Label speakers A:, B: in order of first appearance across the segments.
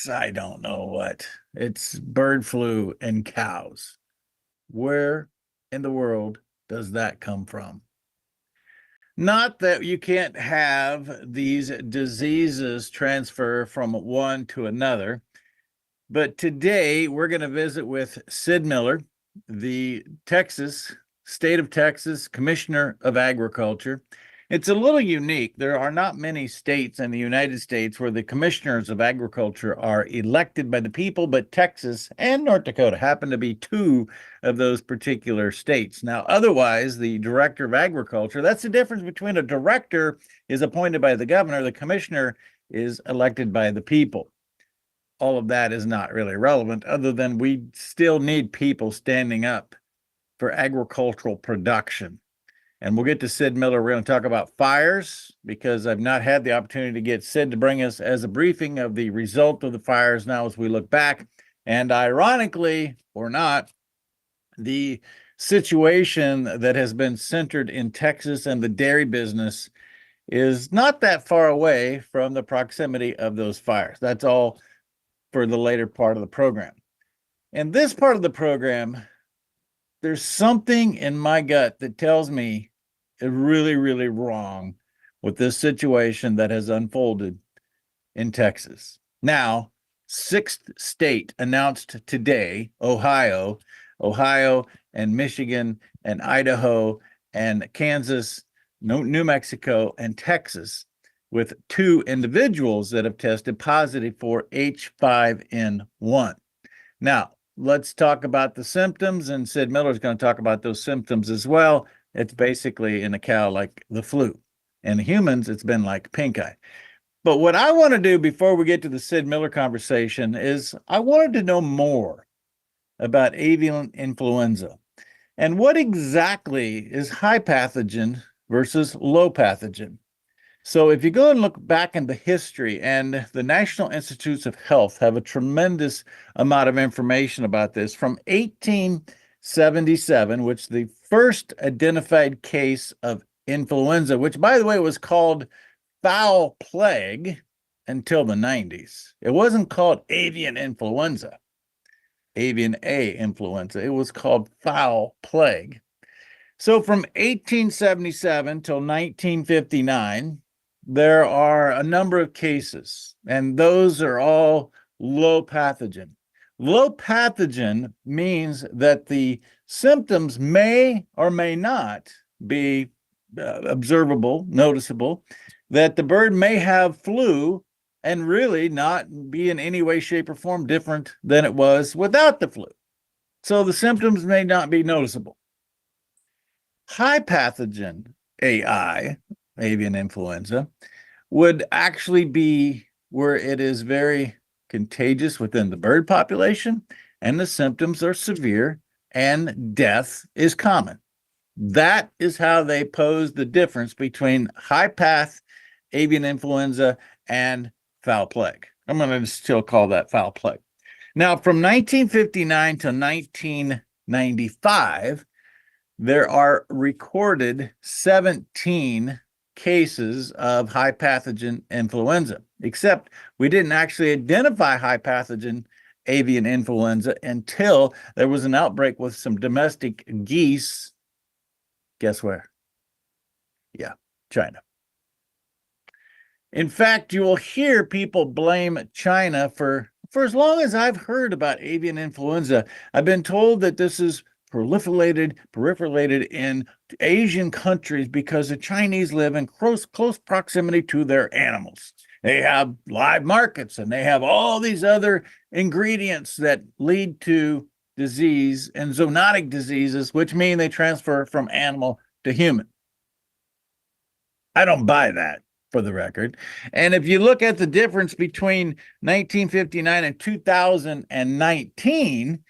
A: I don't know what. It's bird flu in cows. Where in the world does that come from? Not that you can't have these diseases transfer from one to another, but today we're going to visit with Sid Miller, the state of Texas Commissioner of Agriculture. It's a little unique. There are not many states in the United States where the commissioners of agriculture are elected by the people, but Texas and North Dakota happen to be two of those particular states. Now, otherwise, the director of agriculture, that's the difference between a director is appointed by the governor, the commissioner is elected by the people. All of that is not really relevant, other than we still need people standing up for agricultural production. And we'll get to Sid Miller. We're going to talk about fires because I've not had the opportunity to get Sid to bring us as a briefing of the result of the fires now as we look back. And ironically or not, the situation that has been centered in Texas and the dairy business is not that far away from the proximity of those fires. That's all for the later part of the program. In this part of the program, there's something in my gut that tells me it's really, really wrong with this situation that has unfolded in Texas. Now, sixth state announced today, Ohio and Michigan and Idaho and Kansas, New Mexico and Texas, with 2 individuals that have tested positive for H5N1. Now, let's talk about the symptoms, and Sid Miller is going to talk about those symptoms as well. It's basically in a cow like the flu. In humans, it's been like pink eye. But what I want to do before we get to the Sid Miller conversation is I wanted to know more about avian influenza and what exactly is high pathogen versus low pathogen. So if you go and look back in the history, and the National Institutes of Health have a tremendous amount of information about this from 1877, which the first identified case of influenza, which by the way was called fowl plague until the 90s. It wasn't called avian influenza, avian A influenza. It was called fowl plague. So from 1877 till 1959, there are a number of cases, and those are all low pathogen. Low pathogen means that the symptoms may or may not be observable, noticeable, that the bird may have flu and really not be in any way, shape, or form different than it was without the flu. So the symptoms may not be noticeable. High pathogen AI, avian influenza, would actually be where it is very contagious within the bird population, and the symptoms are severe, and death is common. That is how they pose the difference between high path avian influenza and fowl plague. I'm going to still call that fowl plague. Now, from 1959 to 1995, there are recorded 17 cases of high pathogen influenza, except we didn't actually identify high pathogen avian influenza until there was an outbreak with some domestic geese. Guess where? Yeah, China. In fact, you will hear people blame China for as long as I've heard about avian influenza, I've been told that this is proliferated in Asian countries because the Chinese live in close proximity to their animals. They have live markets and they have all these other ingredients that lead to disease and zoonotic diseases, which mean they transfer from animal to human. I don't buy that, for the record. And if you look at the difference between 1959 and 2019,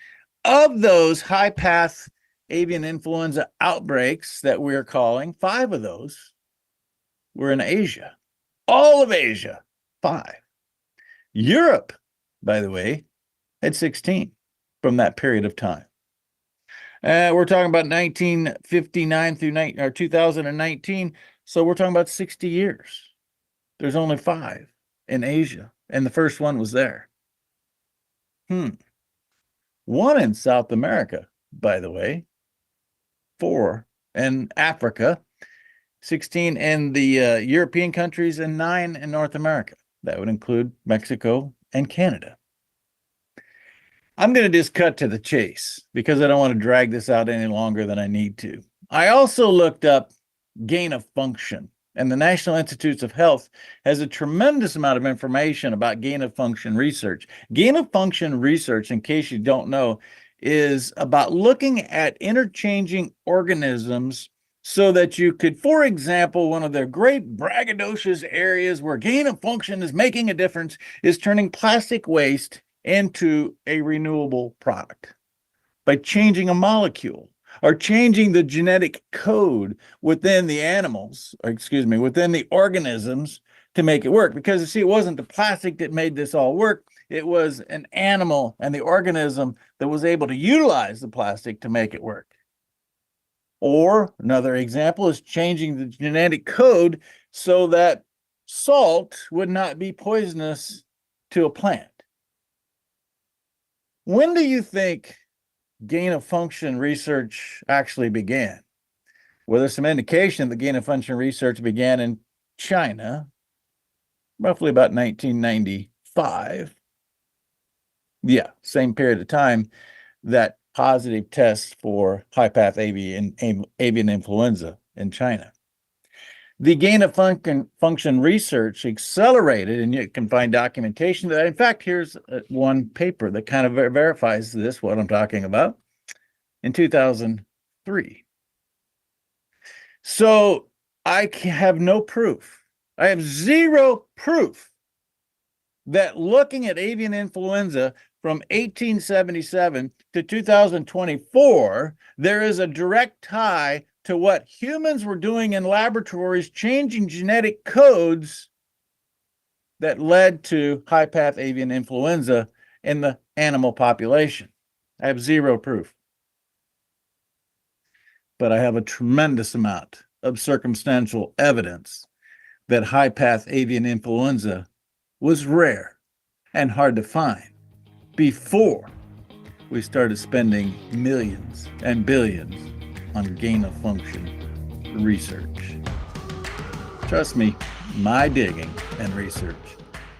A: of those high path avian influenza outbreaks that we're calling, 5 of those were in Asia. All of Asia, 5. Europe, by the way, had 16 from that period of time. We're talking about 1959 through 2019, so we're talking about 60 years. There's only 5 in Asia, and the first one was there. One in South America, by the way, 4 in Africa, 16 in the European countries, and 9 in North America. That would include Mexico and Canada. I'm going to just cut to the chase because I don't want to drag this out any longer than I need to. I also looked up gain of function, and the National Institutes of Health has a tremendous amount of information about gain of function research. Gain of function research, in case you don't know, is about looking at interchanging organisms so that you could, for example, one of the great braggadocious areas where gain of function is making a difference is turning plastic waste into a renewable product by changing a molecule or changing the genetic code within the animals, or within the organisms to make it work. Because you see, it wasn't the plastic that made this all work. It was an animal and the organism that was able to utilize the plastic to make it work. Or another example is changing the genetic code so that salt would not be poisonous to a plant. When do you think gain of function research actually began? Well, there's some indication that gain of function research began in China, roughly about 1995. Yeah, same period of time that positive tests for high-path avian influenza in China. The gain of function research accelerated, and you can find documentation of that. In fact, here's one paper that kind of verifies this, what I'm talking about, in 2003. So I have no proof. I have zero proof that looking at avian influenza from 1877 to 2024, there is a direct tie to what humans were doing in laboratories, changing genetic codes that led to high-path avian influenza in the animal population. I have zero proof. But I have a tremendous amount of circumstantial evidence that high-path avian influenza was rare and hard to find before we started spending millions and billions on gain of function research. Trust me, my digging and research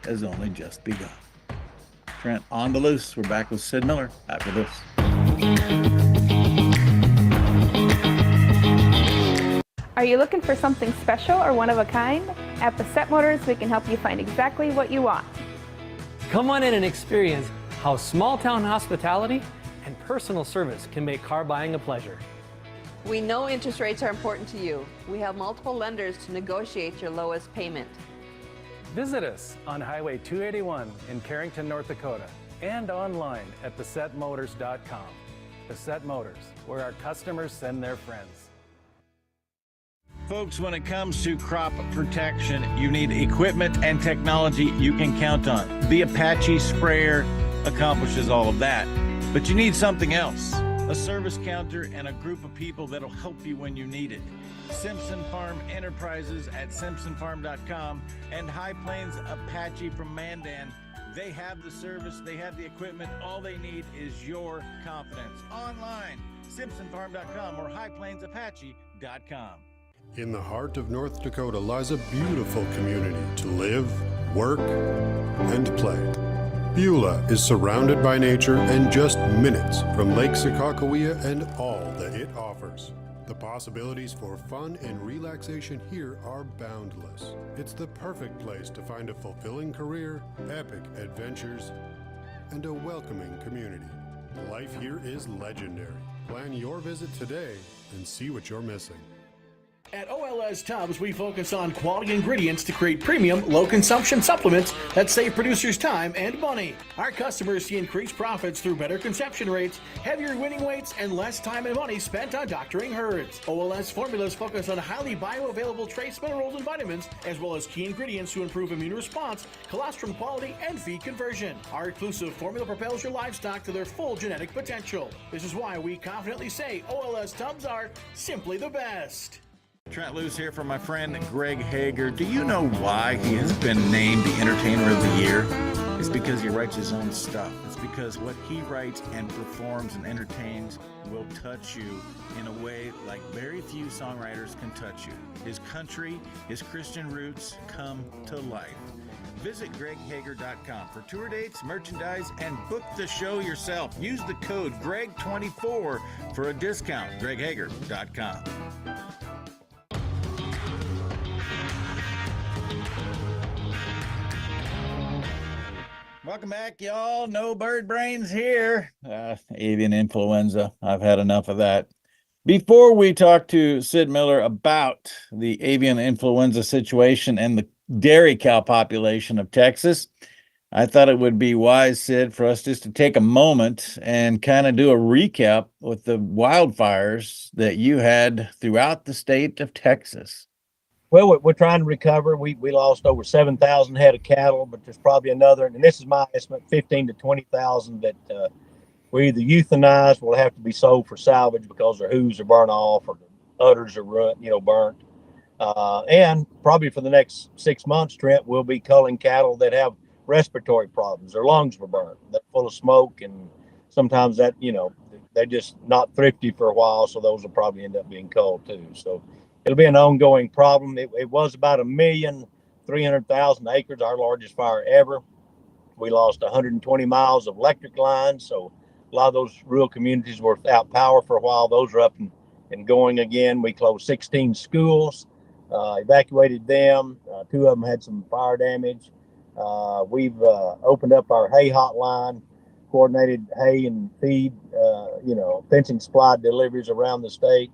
A: has only just begun. Trent, on the Loose. We're back with Sid Miller after this.
B: Are you looking for something special or one of a kind? At Bassett Motors, we can help you find exactly what you want.
C: Come on in and experience how small town hospitality and personal service can make car buying a pleasure.
D: We know interest rates are important to you. We have multiple lenders to negotiate your lowest payment.
E: Visit us on Highway 281 in Carrington, North Dakota, and online at BassettMotors.com. Bassett Motors, where our customers send their friends.
A: Folks, when it comes to crop protection, you need equipment and technology you can count on. The Apache sprayer accomplishes all of that, but you need something else. A service counter and a group of people that'll help you when you need it. Simpson Farm Enterprises at simpsonfarm.com and High Plains Apache from Mandan. They have the service, they have the equipment. All they need is your confidence. Online, simpsonfarm.com or highplainsapache.com.
F: In the heart of North Dakota lies a beautiful community to live, work, and play. Beulah is surrounded by nature and just minutes from Lake Sakakawea and all that it offers. The possibilities for fun and relaxation here are boundless. It's the perfect place to find a fulfilling career, epic adventures, and a welcoming community. Life here is legendary. Plan your visit today and see what you're missing.
G: At OLS Tubs, we focus on quality ingredients to create premium, low-consumption supplements that save producers time and money. Our customers see increased profits through better conception rates, heavier winning weights, and less time and money spent on doctoring herds. OLS formulas focus on highly bioavailable trace minerals and vitamins, as well as key ingredients to improve immune response, colostrum quality, and feed conversion. Our exclusive formula propels your livestock to their full genetic potential. This is why we confidently say OLS Tubs are simply the best.
A: Trent Loos here for my friend Greg Hager. Do you know why he has been named the Entertainer of the Year? It's because he writes his own stuff. It's because what he writes and performs and entertains will touch you in a way like very few songwriters can touch you. His country, his Christian roots come to life. Visit GregHager.com for tour dates, merchandise, and book the show yourself. Use the code GREG24 for a discount. GregHager.com. Welcome back, y'all. No bird brains here. Avian influenza. I've had enough of that. Before we talk to Sid Miller about the avian influenza situation and the dairy cow population of Texas, I thought it would be wise, Sid, for us just to take a moment and kind of do a recap with the wildfires that you had throughout the state of Texas.
H: Well, we're trying to recover. We lost over 7,000 head of cattle, but there's probably another, and this is my estimate, 15 to 20,000 that we either euthanize, will have to be sold for salvage because their hooves are burnt off or the udders are burnt. And probably for the next 6 months, Trent, will be culling cattle that have respiratory problems. Their lungs were burnt. They're full of smoke, and sometimes that, they're just not thrifty for a while, so those will probably end up being culled too. So it'll be an ongoing problem. It was about 1,300,000 acres, our largest fire ever. We lost 120 miles of electric lines, so a lot of those rural communities were without power for a while. Those are up and going again. We closed 16 schools, evacuated them. 2 of them had some fire damage. We've opened up our hay hotline, coordinated hay and feed, fencing supply deliveries around the state.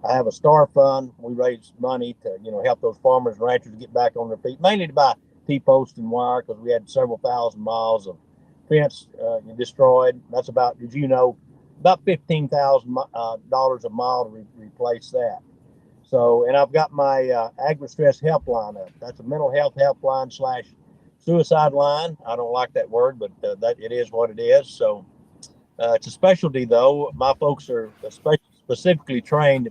H: I have a star fund. We raise money to, help those farmers and ranchers get back on their feet, mainly to buy T-post and wire, because we had several thousand miles of fence destroyed. That's about, about $15,000 a mile to replace that. So, and I've got my agri-stress helpline up. That's a mental health helpline / suicide line. I don't like that word, but that it is what it is. So it's a specialty, though. My folks are specifically trained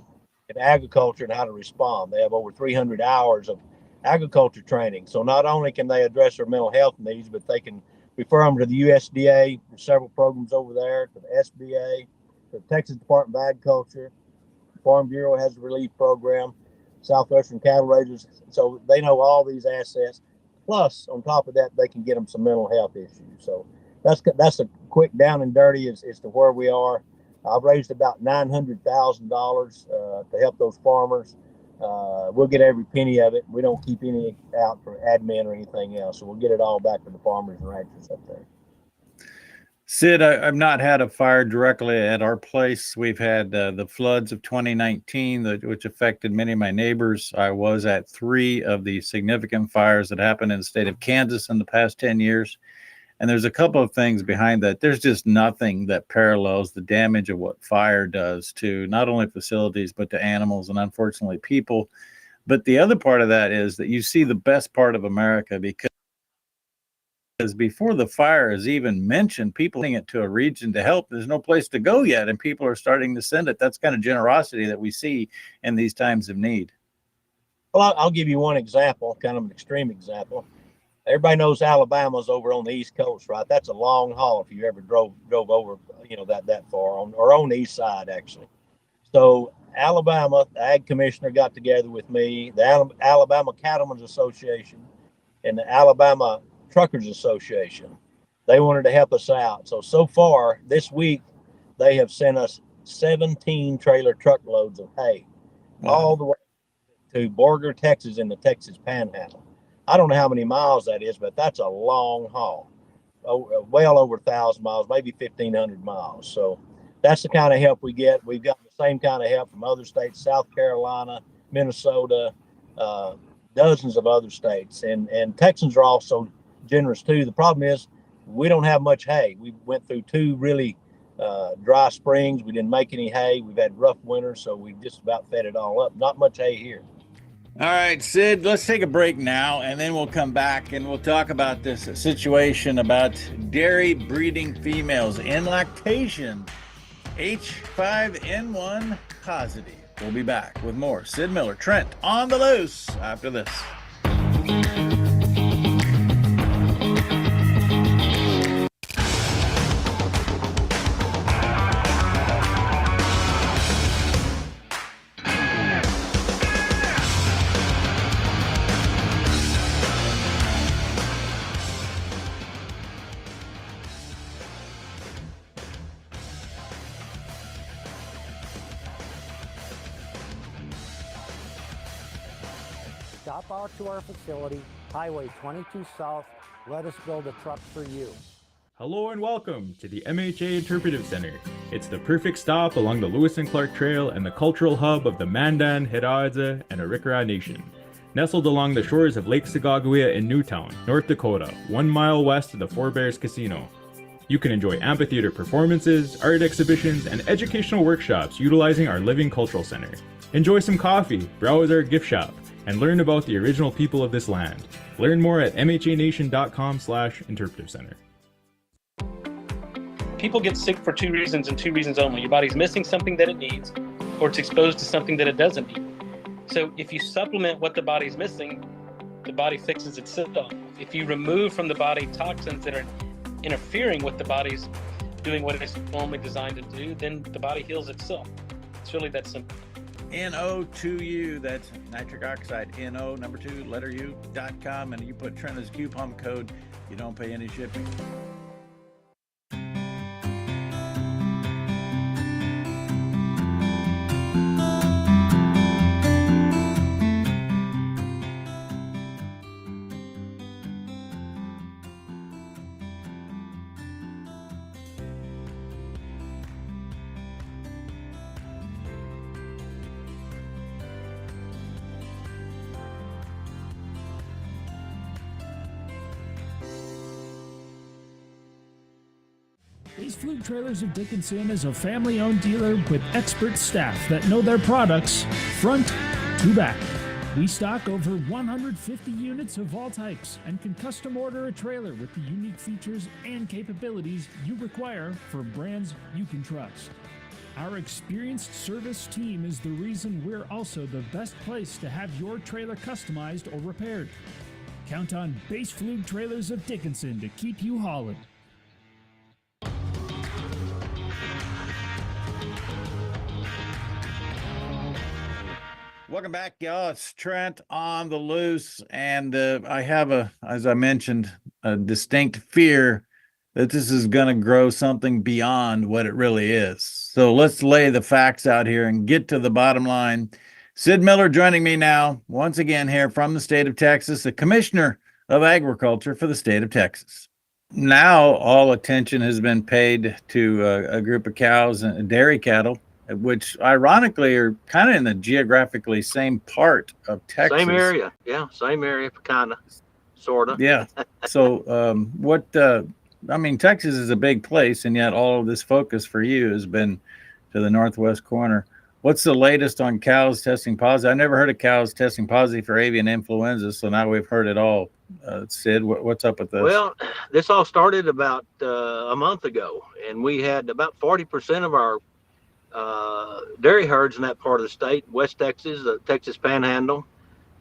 H: in agriculture and how to respond. They have over 300 hours of agriculture training. So not only can they address their mental health needs, but they can refer them to the USDA. There's several programs over there, to the SBA, to the Texas Department of Agriculture. Farm Bureau has a relief program, Southwestern Cattle Raisers. So they know all these assets. Plus, on top of that, they can get them some mental health issues. So that's a quick down and dirty as to where we are. I've raised about $900,000 to help those farmers. We'll get every penny of it. We don't keep any out for admin or anything else. So we'll get it all back to the farmers and ranchers up there.
A: Sid, I've not had a fire directly at our place. We've had the floods of 2019, which affected many of my neighbors. I was at 3 of the significant fires that happened in the state of Kansas in the past 10 years. And there's a couple of things behind that. There's just nothing that parallels the damage of what fire does to not only facilities, but to animals and unfortunately people. But the other part of that is that you see the best part of America, because before the fire is even mentioned, people bring it to a region to help. There's no place to go yet, and people are starting to send it. That's kind of generosity that we see in these times of need.
H: Well, I'll give you one example, kind of an extreme example. Everybody knows Alabama's over on the East Coast, right? That's a long haul if you ever drove over, that far on the east side, actually. So Alabama, the ag commissioner got together with me, the Alabama Cattlemen's Association, and the Alabama Truckers Association. They wanted to help us out. So far this week, they have sent us 17 trailer truckloads of hay, all the way to Borger, Texas, in the Texas Panhandle. I don't know how many miles that is, but that's a long haul. Well over 1,000 miles, maybe 1,500 miles. So that's the kind of help we get. We've got the same kind of help from other states, South Carolina, Minnesota, dozens of other states. And Texans are also generous too. The problem is we don't have much hay. We went through 2 really dry springs. We didn't make any hay. We've had rough winters, so we just about fed it all up. Not much hay here.
A: All right, Sid, let's take a break now, and then we'll come back and we'll talk about this situation about dairy breeding females in lactation, H5N1 positive. We'll be back with more Sid Miller, Trent on the Loose after this.
I: stop out to our facility, Highway 22 South. Let us build a truck for you.
J: Hello and welcome to the MHA Interpretive Center. It's the perfect stop along the Lewis and Clark Trail and the cultural hub of the Mandan, Hidatsa, and Arikara Nation. Nestled along the shores of Lake Sagaguia in Newtown, North Dakota, 1 mile west of the Four Bears Casino. You can enjoy amphitheater performances, art exhibitions, and educational workshops utilizing our living cultural center. Enjoy some coffee, browse our gift shop, and learn about the original people of this land. Learn more at mhanation.com/interpretive center.
K: People get sick for two reasons and two reasons only. Your body's missing something that it needs, or it's exposed to something that it doesn't need. So if you supplement what the body's missing, the body fixes itself. If you remove from the body toxins that are interfering with the body's doing what it's normally designed to do, then the body heals itself. It's really that simple.
A: NO2U, that's nitric oxide, NO, number 2, letter U.com, and you put Trent as coupon code, you don't pay any shipping.
L: Base Fluke Trailers of Dickinson is a family-owned dealer with expert staff that know their products front to back. We stock over 150 units of all types and can custom order a trailer with the unique features and capabilities you require for brands you can trust. Our experienced service team is the reason we're also the best place to have your trailer customized or repaired. Count on Base Fluke Trailers of Dickinson to keep you hauling.
A: Welcome back, y'all. It's Trent on the Loose, and I have as I mentioned, a distinct fear that this is going to grow something beyond what it really is. So let's lay the facts out here and get to the bottom line. Sid Miller joining me now, once again here from the state of Texas, the Commissioner of Agriculture for the state of Texas. Now all attention has been paid to a group of cows and dairy cattle, which ironically are kind of in the geographically same part of Texas.
M: Same area. Yeah, same area, kind of, sort of.
A: Yeah. So Texas is a big place, and yet all of this focus for you has been to the northwest corner. What's the latest on cows testing positive? I never heard of cows testing positive for avian influenza, so now we've heard it all. Sid, what's up with this?
M: Well, this all started about a month ago, and we had about 40% of our dairy herds in that part of the state, West Texas, the Texas Panhandle,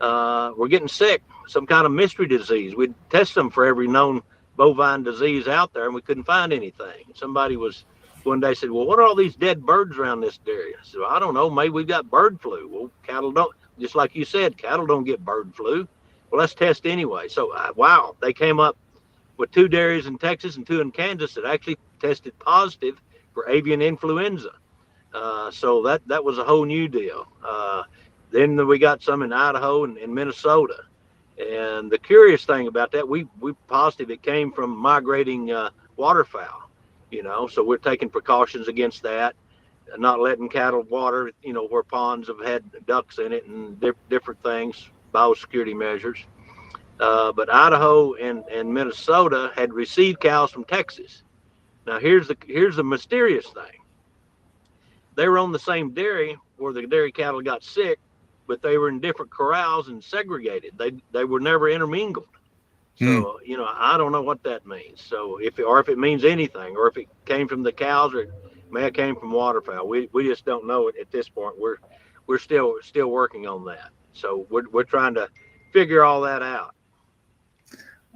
M: were getting sick, some kind of mystery disease. We'd test them for every known bovine disease out there, and we couldn't find anything. Somebody one day said, well, what are all these dead birds around this dairy? I said, well, I don't know, maybe we've got bird flu. Well, cattle don't, just like you said, cattle don't get bird flu. Well, let's test anyway. So, wow, they came up with 2 dairies in Texas and 2 in Kansas that actually tested positive for avian influenza. So that was a whole new deal. Then we got some in Idaho and Minnesota. And the curious thing about that, we positive it came from migrating waterfowl, so we're taking precautions against that, not letting cattle water, where ponds have had ducks in it and different things, biosecurity measures. But Idaho and Minnesota had received cows from Texas. Now here's the mysterious thing. They were on the same dairy where the dairy cattle got sick, but they were in different corrals and segregated. They were never intermingled. So, I don't know what that means. So if it means anything, or if it came from the cows, or it may have came from waterfowl. We just don't know it at this point. We're still working on that. So we're trying to figure all that out.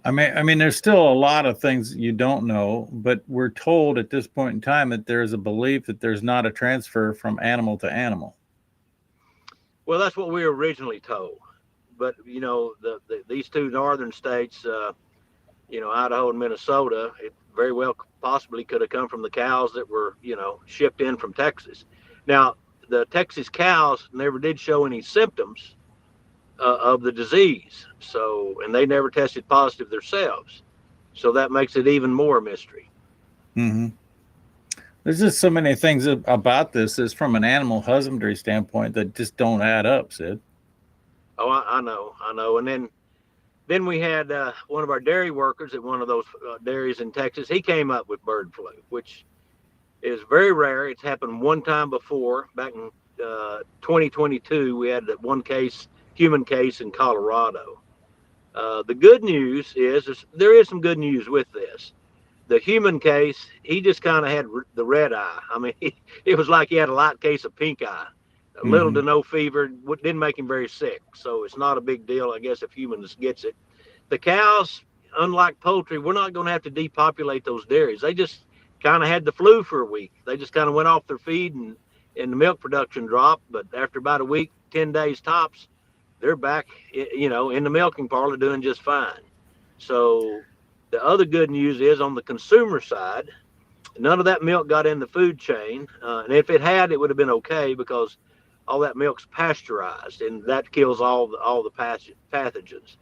A: I mean, there's still a lot of things you don't know, but we're told at this point in time that there's a belief that there's not a transfer from animal to animal.
M: Well, that's what we were originally told. But, these 2 northern states, Idaho and Minnesota, it very well possibly could have come from the cows that were, shipped in from Texas. Now, the Texas cows never did show any symptoms of the disease. So, and they never tested positive themselves. So that makes it even more a mystery.
A: Mm-hmm. There's just so many things about this is from an animal husbandry standpoint that just don't add up, Sid.
M: Oh, I know. And then we had one of our dairy workers at one of those dairies in Texas. He came up with bird flu, which is very rare. It's happened one time before. Back in 2022, we had that one human case in Colorado. The good news is there is some good news with this. The human case, he just kind of had the red eye. I mean, it was like he had a light case of pink eye. Little to no fever, didn't make him very sick. So it's not a big deal, I guess, if humans gets it. The cows, unlike poultry, we're not going to have to depopulate those dairies. They just kind of had the flu for a week. They just kind of went off their feed and the milk production dropped. But after about a week, 10 days tops, they're back, in the milking parlor doing just fine. So the other good news is on the consumer side, none of that milk got in the food chain. And if it had, it would have been okay because all that milk's pasteurized and that kills all the pathogens.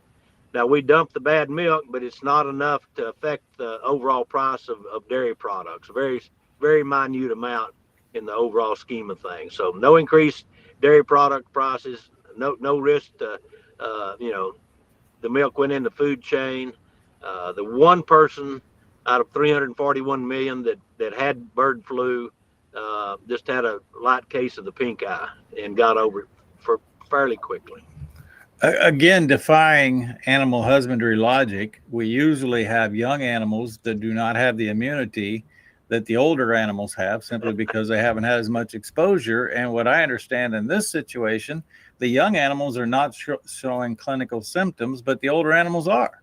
M: Now we dump the bad milk, but it's not enough to affect the overall price of dairy products. Very, very minute amount in the overall scheme of things. So no increased dairy product prices, no risk to, the milk went in the food chain. The one person out of 341 million that had bird flu just had a light case of the pink eye and got over it fairly quickly.
A: Again, defying animal husbandry logic, we usually have young animals that do not have the immunity that the older animals have simply because they haven't had as much exposure. And what I understand in this situation, the young animals are not showing clinical symptoms, but the older animals are.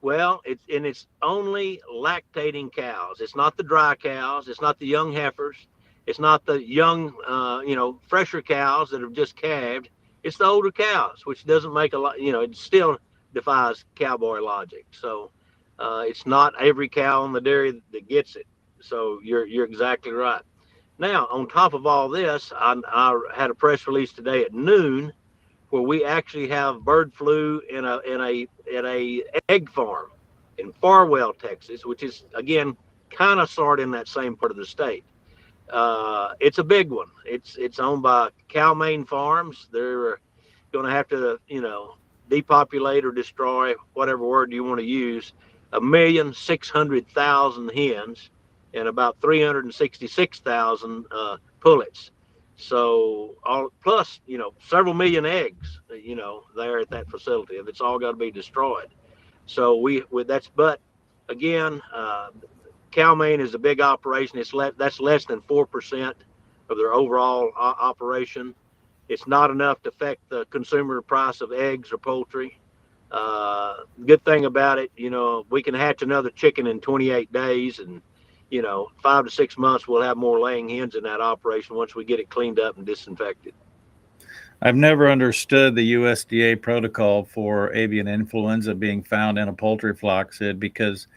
M: Well, it's only lactating cows. It's not the dry cows. It's not the young heifers. It's not the young, fresher cows that have just calved. It's the older cows, which doesn't make a lot, it still defies cowboy logic. So it's not every cow on the dairy that gets it. So you're exactly right. Now, on top of all this, I had a press release today at noon where we actually have bird flu in a egg farm in Farwell, Texas, which is again kind of sort of in that same part of the state. It's a big one. It's owned by Cal-Maine Farms. They're going to have to, depopulate or destroy, whatever word you want to use, 1,600,000 hens and about 366,000 pullets. So plus, several million eggs, there at that facility. If it's all got to be destroyed. So but again, Cal-Maine is a big operation. That's less than 4% of their overall operation. It's not enough to affect the consumer price of eggs or poultry. Good thing about it, we can hatch another chicken in 28 days and 5 to 6 months, we'll have more laying hens in that operation once we get it cleaned up and disinfected.
A: I've never understood the USDA protocol for avian influenza being found in a poultry flock, Sid, because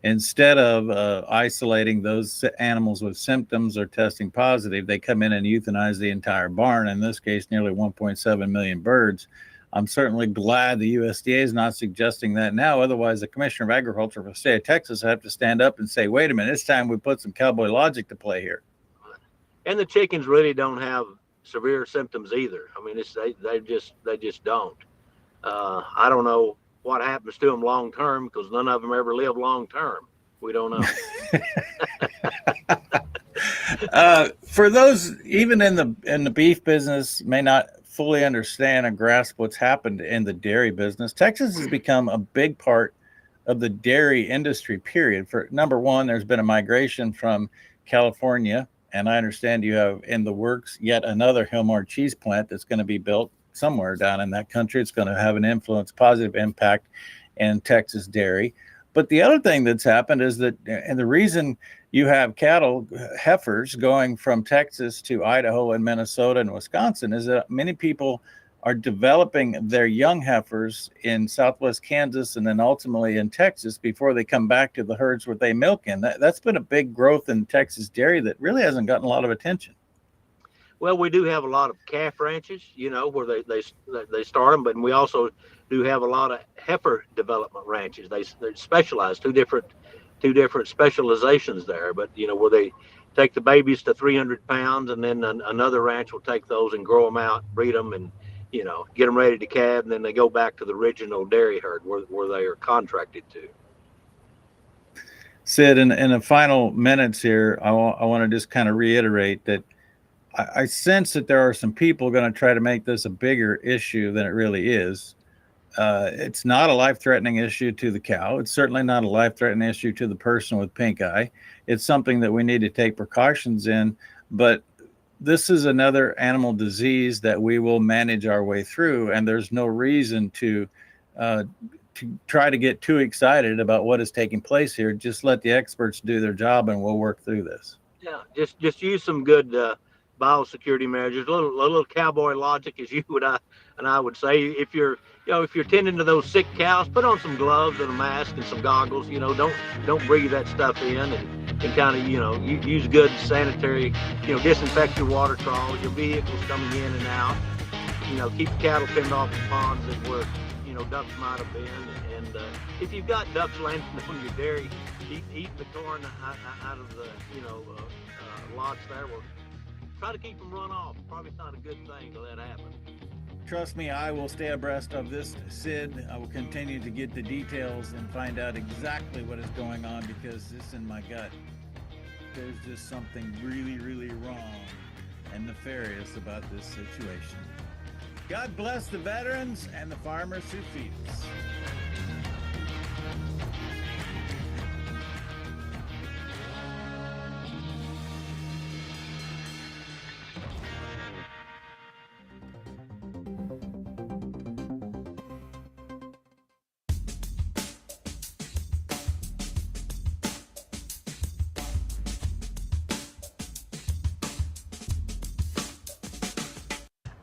A: instead of isolating those animals with symptoms or testing positive, they come in and euthanize the entire barn, in this case, nearly 1.7 million birds. I'm certainly glad the USDA is not suggesting that now. Otherwise, the Commissioner of Agriculture for the state of Texas have to stand up and say, wait a minute, it's time we put some cowboy logic to play here.
M: And the chickens really don't have severe symptoms either. I mean, they just don't. I don't know what happens to them long term because none of them ever live long term. We don't
A: know. For those even in the beef business may not fully understand and grasp what's happened in the dairy business, Texas has become a big part of the dairy industry, period. For number one, there's been a migration from California, and I understand you have in the works yet another Hillmar cheese plant that's going to be built somewhere down in that country. It's going to have an positive impact in Texas dairy. But the other thing that's happened is that, and the reason you have heifers going from Texas to Idaho and Minnesota and Wisconsin is that many people are developing their young heifers in Southwest Kansas and then ultimately in Texas before they come back to the herds where they milk in. That's been a big growth in Texas dairy that really hasn't gotten a lot of attention.
M: Well, we do have a lot of calf ranches, you know, where they start them, but we also do have a lot of heifer development ranches. They specialize two different specializations there. But you know, where they take the babies to 300 pounds, and then another ranch will take those and grow them out, breed them, and you know, get them ready to calve, and then they go back to the original dairy herd where they are contracted to.
A: Sid, in the final minutes here, I want to just kind of reiterate that I sense that there are some people going to try to make this a bigger issue than it really is. It's not a life-threatening issue to the cow. It's certainly not a life-threatening issue to the person with pink eye. It's something that we need to take precautions in, but this is another animal disease that we will manage our way through, and there's no reason to try to get too excited about what is taking place here. Just let the experts do their job, and we'll work through this.
M: Yeah, just use some good biosecurity measures, a little cowboy logic, as you and I would say. If you're tending to those sick cows, put on some gloves and a mask and some goggles. You know, don't breathe that stuff in, and kind of, you know, use good sanitary, you know, disinfect your water troughs, your vehicles coming in and out. You know, keep the cattle pinned off the ponds that where, you know, ducks might have been. And if you've got ducks landing on your dairy, eating the corn out of the, you know, lots there, well, try to keep them run off. Probably not a good thing to let happen.
A: Trust me, I will stay abreast of this, Sid. I will continue to get the details and find out exactly what is going on, because this in my gut, there's just something really, really wrong and nefarious about this situation. God bless the veterans and the farmers who feed us.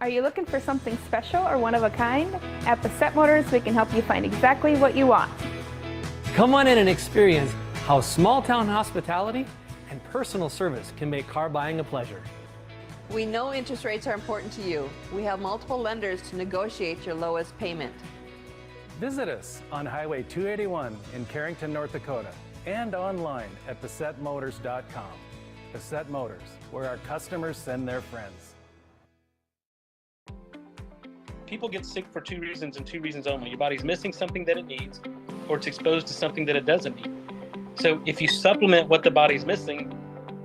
B: Are you looking for something special or one of a kind? At Bassett Motors, we can help you find exactly what you want.
C: Come on in and experience how small town hospitality and personal service can make car buying a pleasure.
D: We know interest rates are important to you. We have multiple lenders to negotiate your lowest payment.
E: Visit us on Highway 281 in Carrington, North Dakota, and online at BassettMotors.com. Bassett Motors, where our customers send their friends.
K: People get sick for two reasons and two reasons only. Your body's missing something that it needs, or it's exposed to something that it doesn't need. So if you supplement what the body's missing,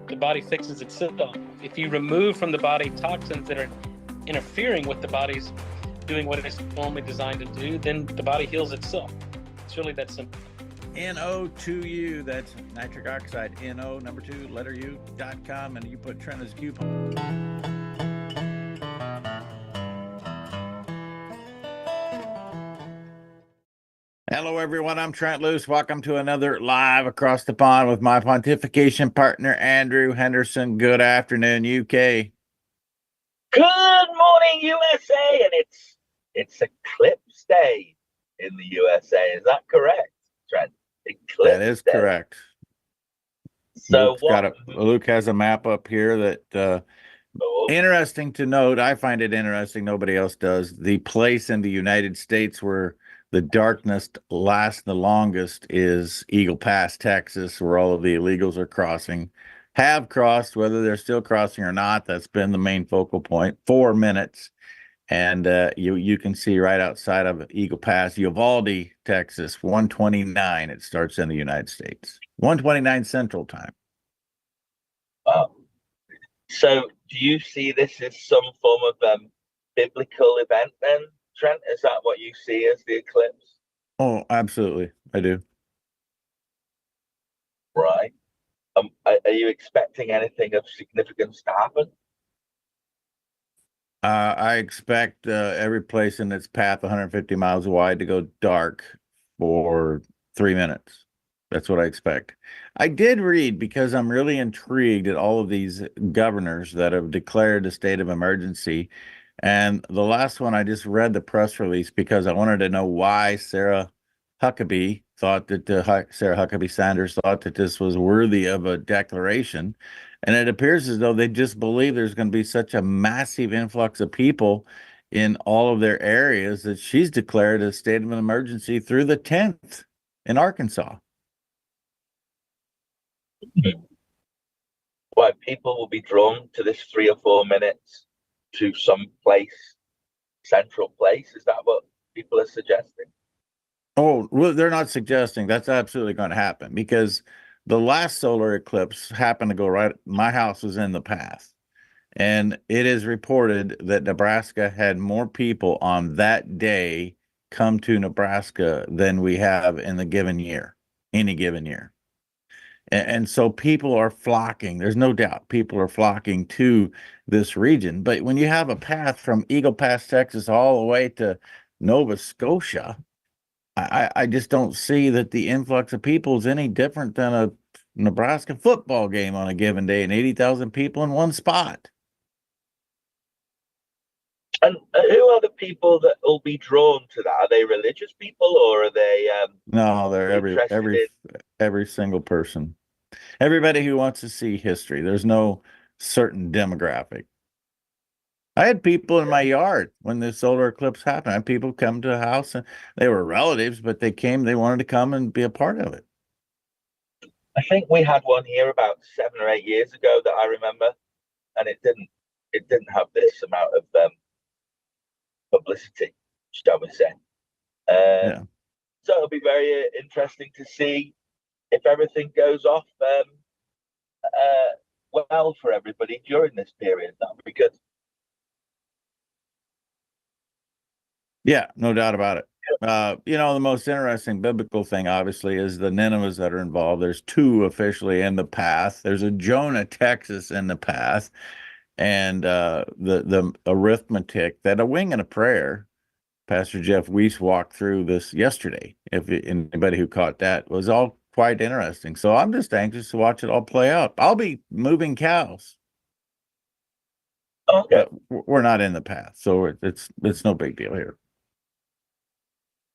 K: the body fixes itself. If you remove from the body toxins that are interfering with the body's doing what it's normally designed to do, then the body heals itself. It's really that simple.
A: NO2U, that's nitric oxide, NO, number 2, letter U.com, and you put Trent as coupon. Hello, everyone. I'm Trent Loos. Welcome to another Live Across the Pond with my pontification partner, Andrew Henderson. Good afternoon, UK.
N: Good morning, USA, and it's Eclipse Day in the USA. Is that correct, Trent? Eclipse
A: That is
N: Day.
A: correct.
N: So
A: Luke has a map up here that interesting to note. I find it interesting. Nobody else does. The place in the United States where the darkness lasts the longest is Eagle Pass, Texas, where all of the illegals are crossing. Have crossed, whether they're still crossing or not. That's been the main focal point. 4 minutes. And you can see right outside of Eagle Pass, Uvalde, Texas, 1:29. It starts in the United States. 1:29 Central Time.
N: So do you see this as some form of biblical event then, Trent? Is that what you see as the eclipse?
A: Oh, absolutely. I do.
N: Right. Are you expecting anything of significance to happen?
A: I expect every place in its path 150 miles wide to go dark for 3 minutes. That's what I expect. I did read, because I'm really intrigued at all of these governors that have declared a state of emergency. And the last one, I just read the press release because I wanted to know why Sarah Huckabee thought that Sarah Huckabee Sanders thought that this was worthy of a declaration. And it appears as though they just believe there's going to be such a massive influx of people in all of their areas that she's declared a state of an emergency through the 10th in Arkansas.
N: Why people will be drawn to this 3 or 4 minutes to some place, central place? Is that what people are suggesting?
A: Oh, well, they're not suggesting that's absolutely going to happen because the last solar eclipse happened to go right. My house was in the path, and it is reported that Nebraska had more people on that day come to Nebraska than we have in the given year, any given year. And so people are flocking. There's no doubt people are flocking to this region. But when you have a path from Eagle Pass, Texas, all the way to Nova Scotia, I just don't see that the influx of people is any different than a Nebraska football game on a given day and 80,000 people in one spot.
N: And who are the people that will be drawn to that? Are they religious people, or are they?
A: No, they're every single person. Everybody who wants to see history. There's no certain demographic. I had people in my yard when the solar eclipse happened. I had people come to the house and they were relatives, but they wanted to come and be a part of it.
N: I think we had one here about 7 or 8 years ago that I remember, and it didn't have this amount of publicity, shall we say.
A: Yeah.
N: So it'll be very interesting to see if everything goes off well for everybody during this period. That would be good.
A: Yeah, no doubt about it. The most interesting biblical thing, obviously, is the Ninevehs that are involved. There's 2 officially in the path. There's a Jonah, Texas in the path. And the arithmetic that a wing and a prayer, Pastor Jeff Weiss walked through this yesterday. If anybody who caught that, was all quite interesting. So I'm just anxious to watch it all play out. I'll be moving cows.
N: Okay.
A: But we're not in the path, so it's no big deal here.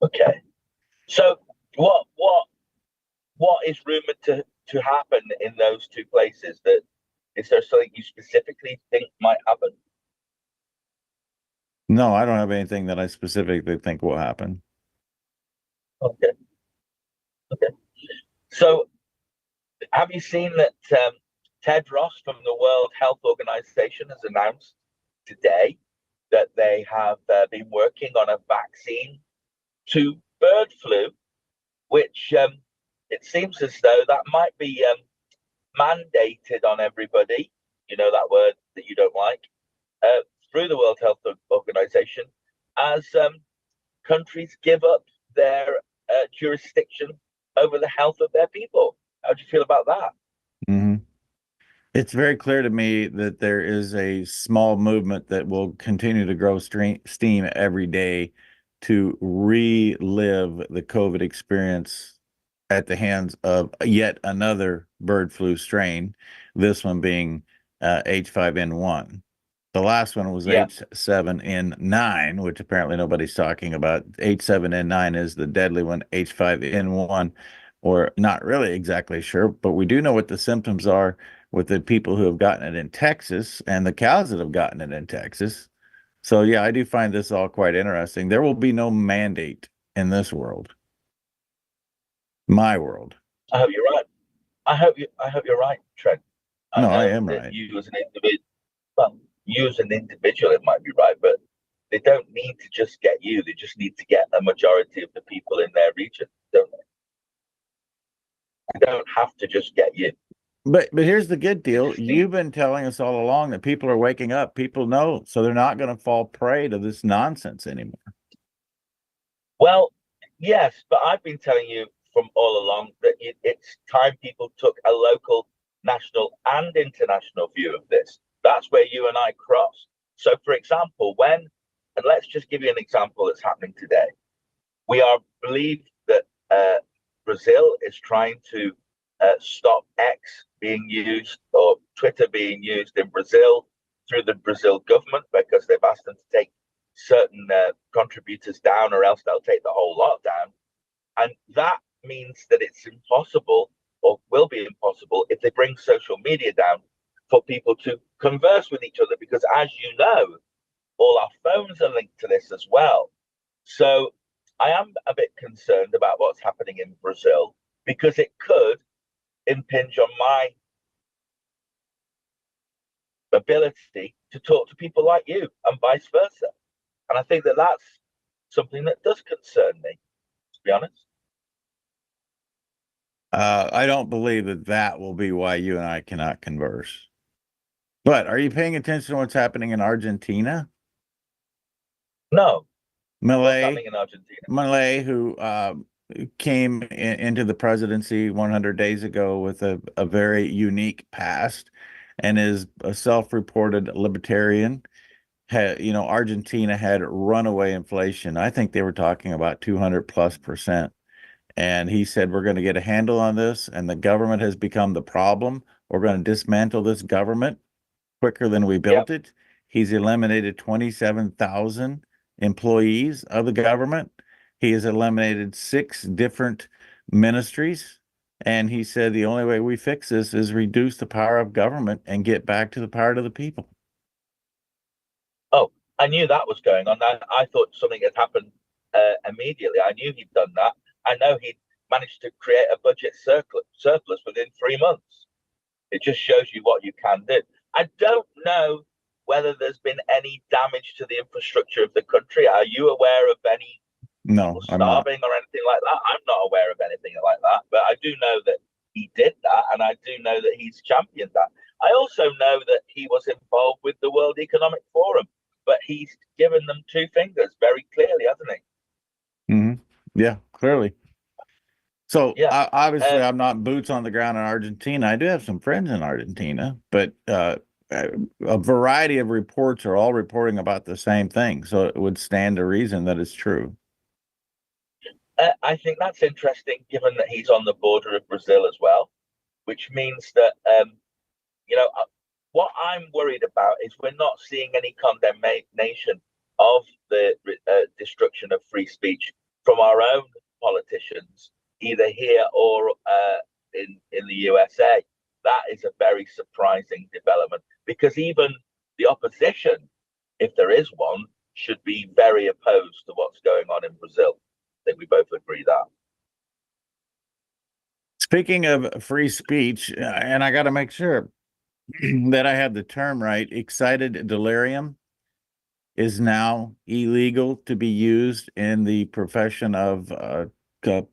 N: Okay. So what is rumored to happen in those 2 places? That is there something you specifically think might happen?
A: No, I don't have anything that I specifically think will happen.
N: Okay. So have you seen that Ted Ross from the World Health Organization has announced today that they have been working on a vaccine to bird flu, which it seems as though that might be mandated on everybody, you know that word that you don't like, through the World Health Organization, as countries give up their jurisdiction over the health of their people. How do you feel about that?
A: Mm-hmm. It's very clear to me that there is a small movement that will continue to grow steam every day to relive the COVID experience at the hands of yet another bird flu strain, this one being H5N1. The last one was H7N9, which apparently nobody's talking about. H7N9 is the deadly one, H5N1, or not really exactly sure, but we do know what the symptoms are with the people who have gotten it in Texas and the cows that have gotten it in Texas. So yeah, I do find this all quite interesting. There will be no mandate in this world. My world.
N: I hope you're right. I hope you're right, Trent.
A: No, I am right.
N: You as an individual, it might be right, but they don't need to just get you. They just need to get a majority of the people in their region, don't they? They don't have to just get you.
A: But here's the good deal. You've been telling us all along that people are waking up. People know, so they're not going to fall prey to this nonsense anymore.
N: Well, yes, but I've been telling you from all along that it's time people took a local, national, and international view of this. That's where you and I cross. So, for example, and let's just give you an example that's happening today. We believe that Brazil is trying to stop X being used or Twitter being used in Brazil through the Brazil government, because they've asked them to take certain contributors down, or else they'll take the whole lot down. And that means that it's impossible, or will be impossible, if they bring social media down, for people to converse with each other. Because as you know, all our phones are linked to this as well. So I am a bit concerned about what's happening in Brazil, because it could impinge on my ability to talk to people like you and vice versa. And I think that that's something that does concern me, to be honest.
A: I don't believe that will be why you and I cannot converse. But are you paying attention to what's happening in Argentina?
N: No.
A: Milei,
N: what's happening in Argentina?
A: Milei, who came into the presidency 100 days ago with a very unique past and is a self-reported libertarian. Argentina had runaway inflation. I think they were talking about 200+%. And he said, we're going to get a handle on this, and the government has become the problem. We're going to dismantle this government quicker than we built it. He's eliminated 27,000 employees of the government. He has eliminated 6 different ministries. And he said the only way we fix this is reduce the power of government and get back to the power of the people.
N: Oh, I knew that was going on. I thought something had happened immediately. I knew he'd done that. I know he'd managed to create a budget surplus within 3 months. It just shows you what you can do. I don't know whether there's been any damage to the infrastructure of the country. Are you aware of any
A: No, I'm not.
N: starving or anything like that? I'm not aware of anything like that, but I do know that he did that, and I do know that he's championed that. I also know that he was involved with the World Economic Forum, but he's given them 2 fingers very clearly, hasn't he?
A: Mm-hmm. Yeah, clearly. So obviously, I'm not boots on the ground in Argentina. I do have some friends in Argentina, but a variety of reports are all reporting about the same thing. So it would stand to reason that it's true.
N: I think that's interesting, given that he's on the border of Brazil as well, which means that, what I'm worried about is we're not seeing any condemnation of the destruction of free speech from our own politicians, either here or in the USA. That is a very surprising development, because even the opposition, if there is one, should be very opposed to what's going on in Brazil. I think we both agree that.
A: Speaking of free speech, and I got to make sure that I have the term right, excited delirium is now illegal to be used in the profession of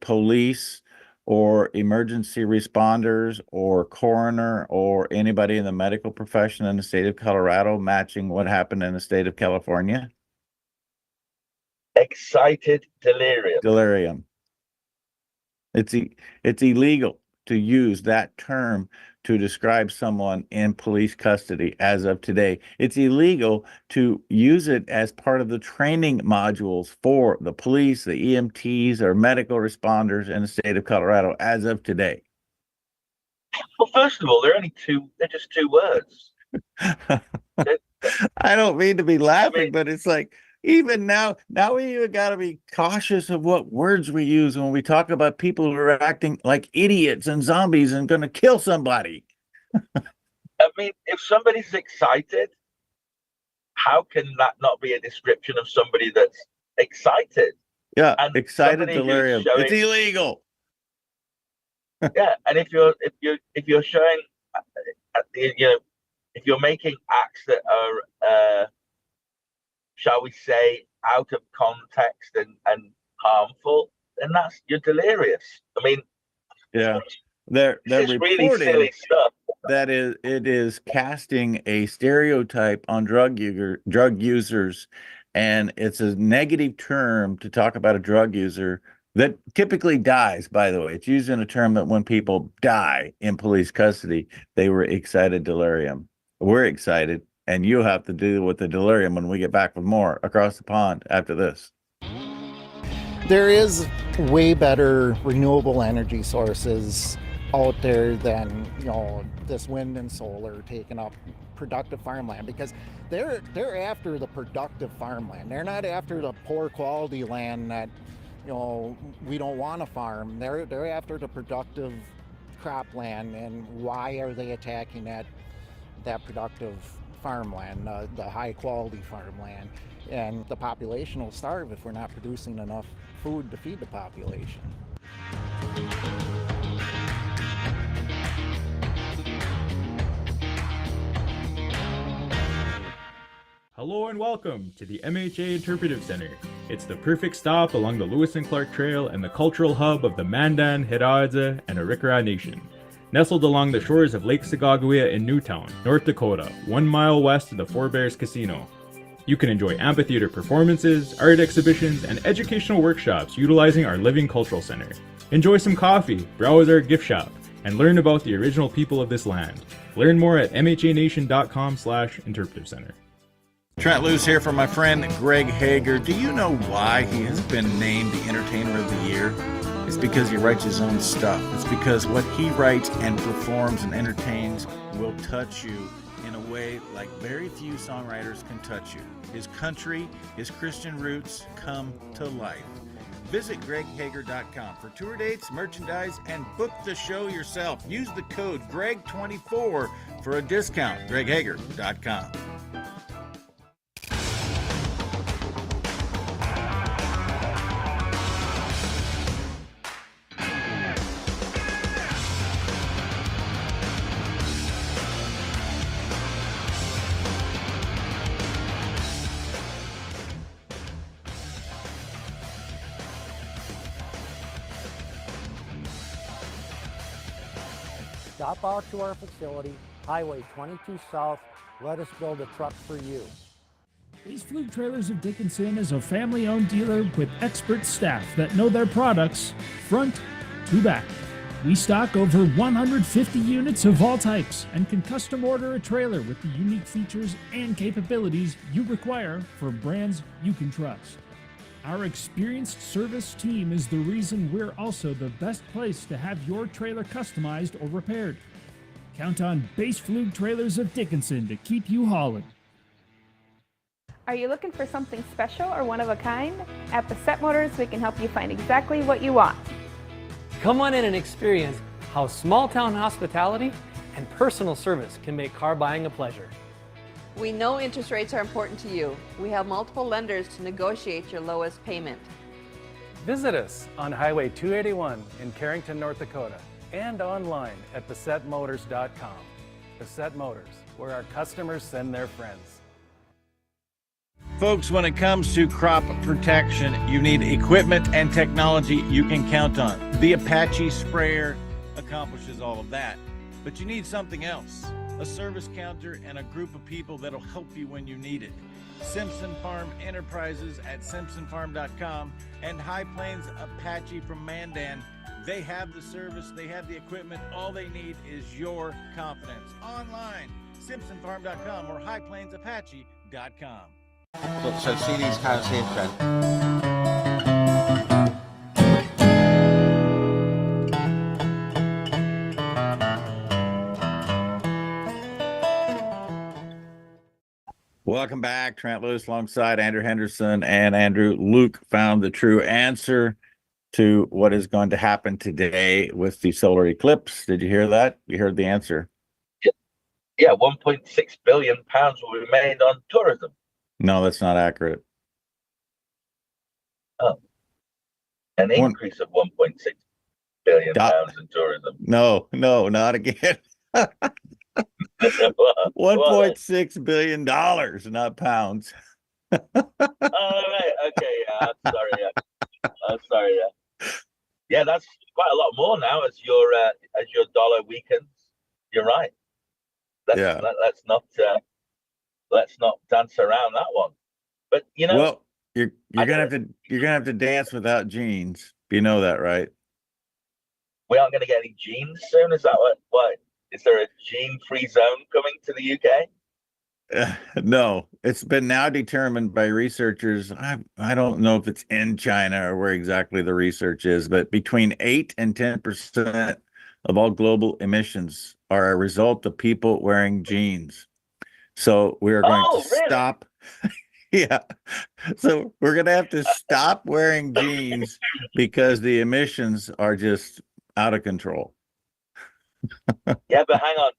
A: police or emergency responders or coroner or anybody in the medical profession in the state of Colorado, matching what happened in the state of California.
N: Excited delirium.
A: Delirium. It's illegal to use that term to describe someone in police custody as of today. It's illegal to use it as part of the training modules for the police, the EMTs, or medical responders in the state of Colorado as of today.
N: Well, first of all, they're just 2 words.
A: I don't mean to be laughing, but it's like, even now we even got to be cautious of what words we use when we talk about people who are acting like idiots and zombies and going to kill somebody.
N: I mean, if somebody's excited, how can that not be a description of somebody that's excited?
A: Yeah, and excited delirium. It's illegal.
N: Yeah, and if you're showing, if you're making acts that are shall we say, out of context and harmful, then you're delirious. I mean,
A: yeah, they're reporting
N: really silly stuff.
A: That it is casting a stereotype on drug users, and it's a negative term to talk about a drug user that typically dies. By the way, it's using a term that when people die in police custody, they were excited delirium. We're excited. And you'll have to deal with the delirium when we get back with more across the pond after this.
O: There is way better renewable energy sources out there than this wind and solar taking up productive farmland, because they're after the productive farmland. They're not after the poor quality land that we don't want to farm. They're after the productive cropland, and why are they attacking that productive farmland, the high quality farmland? And the population will starve if we're not producing enough food to feed the population.
J: Hello and welcome to the MHA Interpretive Center. It's the perfect stop along the Lewis and Clark Trail and the cultural hub of the Mandan, Hidatsa, and Arikara Nation. Nestled along the shores of Lake Sagagawea in Newtown, North Dakota, 1 mile west of the Four Bears Casino. You can enjoy amphitheater performances, art exhibitions, and educational workshops utilizing our living cultural center. Enjoy some coffee, browse our gift shop, and learn about the original people of this land. Learn more at mhanation.com/interpretive center.
A: Trent Loos here for my friend Greg Hager. Do you know why he has been named the Entertainer of the Year? It's because he writes his own stuff. It's because what he writes and performs and entertains will touch you in a way like very few songwriters can touch you. His country, his Christian roots come to life. Visit greghager.com for tour dates, merchandise, and book the show yourself. Use the code GREG24 for a discount. greghager.com.
I: Stop out to our facility, Highway 22 South. Let us build a truck for you.
L: Base Fluke Trailers of Dickinson is a family-owned dealer with expert staff that know their products front to back. We stock over 150 units of all types and can custom order a trailer with the unique features and capabilities you require for brands you can trust. Our experienced service team is the reason we're also the best place to have your trailer customized or repaired. Count on Base Fluke Trailers of Dickinson to keep you hauling.
B: Are you looking for something special or one of a kind? At Bassett Motors, we can help you find exactly what you want.
C: Come on in and experience how small town hospitality and personal service can make car buying a pleasure.
D: We know interest rates are important to you. We have multiple lenders to negotiate your lowest payment.
E: Visit us on Highway 281 in Carrington, North Dakota, and online at BassettMotors.com. Bassett Motors, where our customers send their friends.
A: Folks, when it comes to crop protection, you need equipment and technology you can count on. The Apache sprayer accomplishes all of that, but you need something else. A service counter and a group of people that'll help you when you need it. Simpson Farm Enterprises at simpsonfarm.com and High Plains Apache from Mandan. They have the service, they have the equipment. All they need is your confidence. Online, simpsonfarm.com or highplainsapache.com.
P: Look, so see these cows here, Trent?
A: Welcome back. Trent Loos alongside Andrew Henderson, and Andrew. Luke found the true answer to what is going to happen today with the solar eclipse. Did you hear that? You heard the answer.
N: Yeah, 1.6 billion pounds will be made on tourism.
A: No, that's not accurate.
N: Oh, an increase of 1.6 billion pounds in tourism.
A: No, not again. $1.6 billion, not pounds.
N: Oh, right. Okay. Yeah. I'm sorry. Yeah, that's quite a lot more now as your dollar weakens. You're right. Let's not dance around that one. But
A: well, you're gonna have to dance without jeans. You know that, right?
N: We aren't gonna get any jeans soon. Is that what? Is there a gene-free zone coming to the UK?
A: No, it's been now determined by researchers. I don't know if it's in China or where exactly the research is, but between 8 and 10% of all global emissions are a result of people wearing jeans. So we are going to stop. Yeah. So we're gonna have to stop wearing jeans because the emissions are just out of control.
N: Yeah, but hang on.